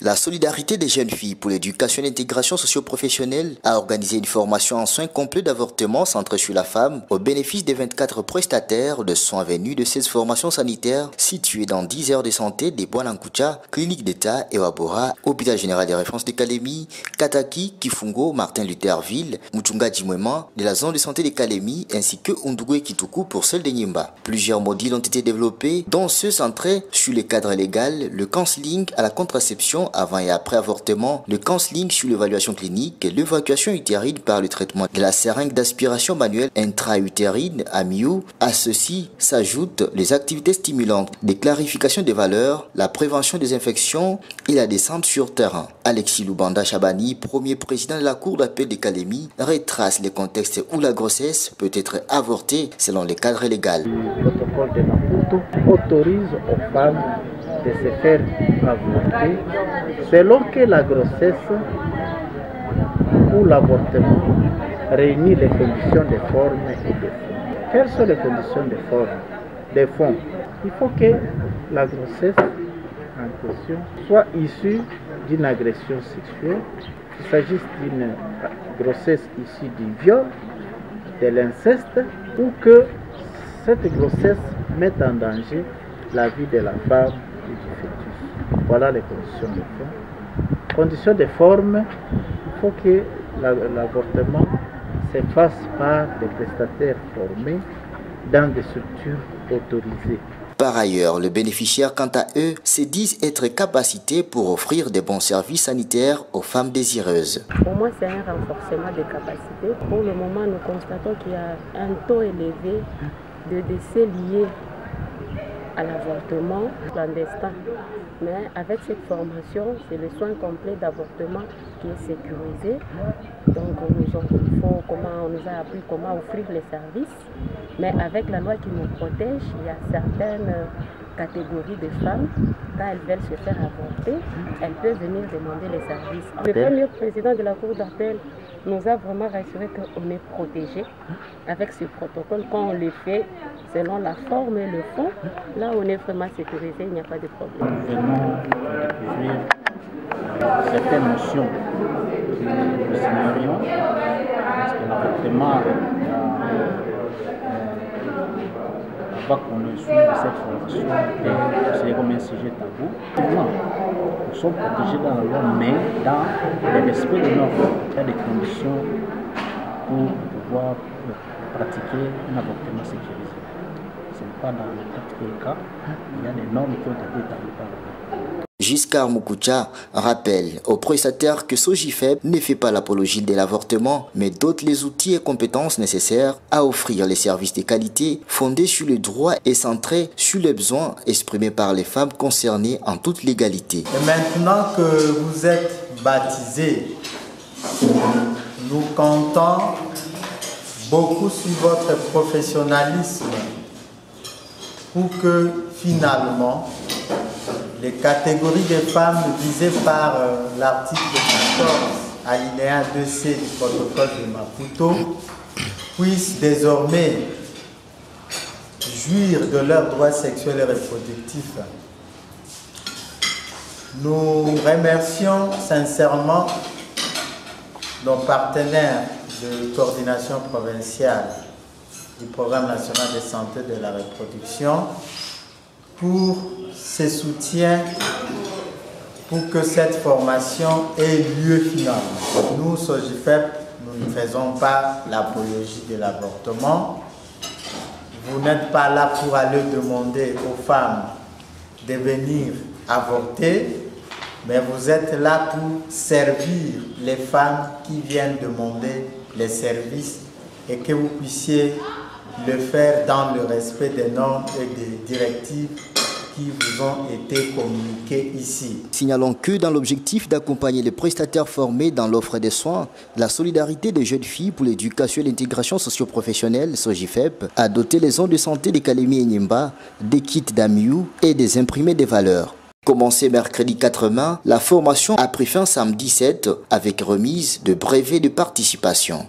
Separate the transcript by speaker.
Speaker 1: La solidarité des jeunes filles pour l'éducation et l'intégration socio-professionnelle a organisé une formation en soins complets d'avortement centrée sur la femme au bénéfice des 24 prestataires de soins venus de 16 formations sanitaires situées dans 10 aires de santé des Bois-Lankucha, Clinique d'État et Wabora, Hôpital Général des Références de Kalemi, Kataki, Kifungo, Martin Lutherville, Mutunga Djimwema, de la zone de santé de Kalemi ainsi que Undugu et Kituku pour celle de Nyimba. Plusieurs modules ont été développés, dont ceux centrés sur le cadre légal, le counseling à la contraception avant et après avortement, le counseling sur l'évaluation clinique, l'évacuation utérine par le traitement de la seringue d'aspiration manuelle intra-utérine (AMIU). À ceci s'ajoutent les activités stimulantes, des clarifications des valeurs, la prévention des infections et la descente sur terrain. Alexis Lubanda Chabani, premier président de la Cour d'appel de Kalemi, retrace les contextes où la grossesse peut être avortée selon les cadres légaux.
Speaker 2: Le protocole de Maputo autorise aux femmes de se faire avorter selon que la grossesse ou l'avortement réunit les conditions de forme et de fond. Quelles sont les conditions de forme, de fond? Il faut que la grossesse en question soit issue d'une agression sexuelle, qu'il s'agisse d'une grossesse issue du viol, de l'inceste, ou que cette grossesse mette en danger la vie de la femme et du fœtus. Voilà les conditions de fond. Conditions de forme, il faut que l'avortement se fasse par des prestataires formés dans des structures autorisées.
Speaker 1: Par ailleurs, les bénéficiaires, quant à eux, se disent être capacités pour offrir de bons services sanitaires aux femmes désireuses.
Speaker 3: Pour moi, c'est un renforcement des capacités. Pour le moment, nous constatons qu'il y a un taux élevé de décès liés à l'avortement clandestin. Mais avec cette formation, c'est le soin complet d'avortement qui est sécurisé. Donc on nous a appris comment offrir les services. Mais avec la loi qui nous protège, il y a certaines catégories de femmes, quand elles veulent se faire avorter, elles peuvent venir demander les services. Le premier président de la Cour d'appel nous a vraiment rassuré qu'on est protégé avec ce protocole. Quand on le fait selon la forme et le fond, là on est vraiment sécurisé, il n'y a pas de problème.
Speaker 2: Nous venons découvrir certaines notions que nous ignorions, parce que l'avortement, avant qu'on ait suivi cette formation, c'est comme un sujet tabou. Nous sommes protégés dans la loi, mais dans le respect de normes. Il y a des conditions pour pouvoir pratiquer un avortement sécurisé. Ce n'est pas dans n'importe quel cas, il y a des normes qui ont été établies par la loi.
Speaker 1: Giscard Mukucha rappelle aux prestataires que Sojifeb ne fait pas l'apologie de l'avortement, mais dote les outils et compétences nécessaires à offrir les services de qualité fondés sur le droit et centrés sur les besoins exprimés par les femmes concernées en toute légalité.
Speaker 4: Et maintenant que vous êtes baptisés, nous comptons beaucoup sur votre professionnalisme pour que finalement les catégories de femmes visées par l'article 14, alinéa 2C du protocole de Maputo, puissent désormais jouir de leurs droits sexuels et reproductifs. Nous remercions sincèrement nos partenaires de coordination provinciale du Programme national de santé de la reproduction pour ce soutien pour que cette formation ait lieu finalement. Nous, Sojifeb, nous ne faisons pas l'apologie de l'avortement. Vous n'êtes pas là pour aller demander aux femmes de venir avorter, mais vous êtes là pour servir les femmes qui viennent demander les services et que vous puissiez le faire dans le respect des normes et des directives qui vous ont été communiquées ici.
Speaker 1: Signalons que dans l'objectif d'accompagner les prestataires formés dans l'offre des soins, la solidarité des jeunes filles pour l'éducation et l'intégration socio-professionnelle, Sojifeb, a doté les zones de santé de Kalemi et Nyimba des kits d'AMIU et des imprimés des valeurs. Commencé mercredi 4 mai, la formation a pris fin samedi 7 avec remise de brevets de participation.